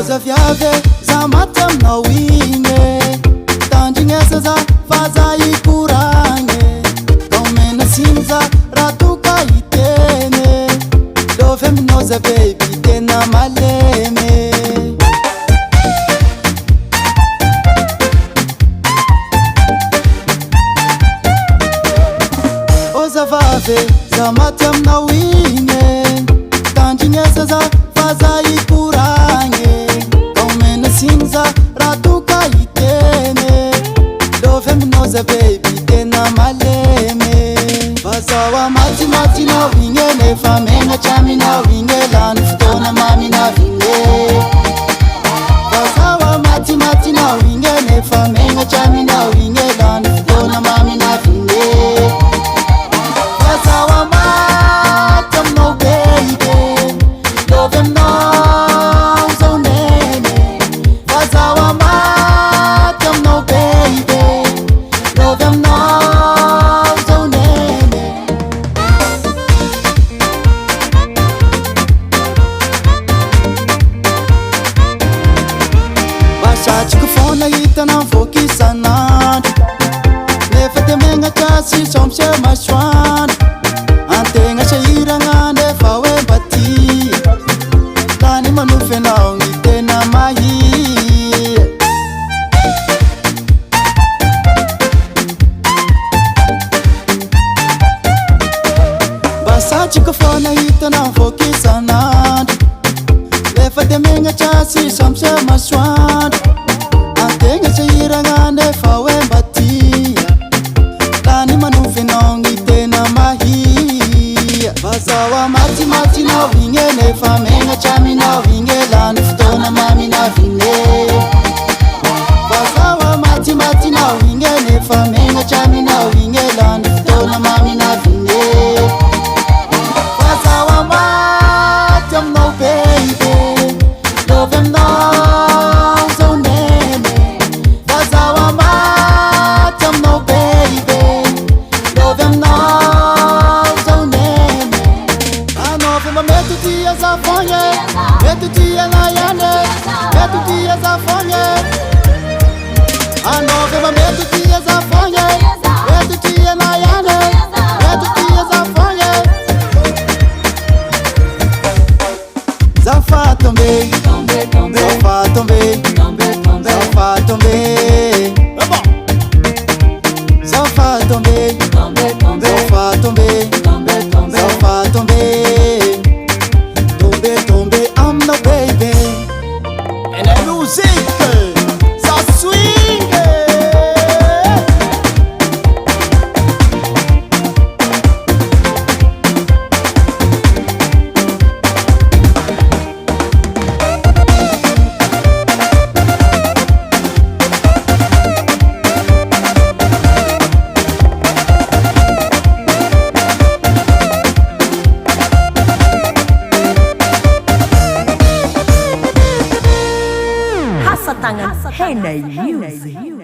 Ozaviave za matamnao igny tandrignesa za fa za ikoragny kaomena siny za raha toka hiteny lovy aminao za baby tena malemy Ozavave za maty aminao igny tandrignesa za fa za ikoragny kaomena siny za raha toka hiteny lovy aminao za baby tena malemy Vazawa matimatinao igny nefa megnatra aminao igny lany fotoana maminao igny Vazawa matimatinao igny nefa megnatra aminao igny lany fotoana maminao igny Vazawa maty aminao baby lovy aminao zao nene Vazawa maty aminao baby lovy aminao zao nene Vasatriko fona hitanao voky isanandro nefa te megnatra sy sombse masoandro antegna sahiragna nefa hoe mba tia tany manofy anao gny tena mahia Vasatriko fona hitanao voky isanandro nefa te megnatra sy sombse masoandro antegna sahiragna nefa hoe mba tia tany manofy anao gny tena mahia Vazawa matimatinao igny nefa megnatra aminao igny lany fotoana maminao igny Vazawa matimatinao igny nefa megnatra aminao igny lany fotoana maminao igny Vazawa maty aminao baby lovy aminao zao nene Vazawa maty aminao baby lovy aminao zao nene Anaovy mba mety tia za fogny mety tia na ihany mety tia za fogny Anaovy mba mety tia za fogny mety tia na ihany mety tia za fogny Zafa tomber Zafa tomber Zafa tomber Zafa tomber Zafa tomber Zafa tomber Tomber, tomber, I'm no baby And la musique, ça swing Hasatangan Henay Music.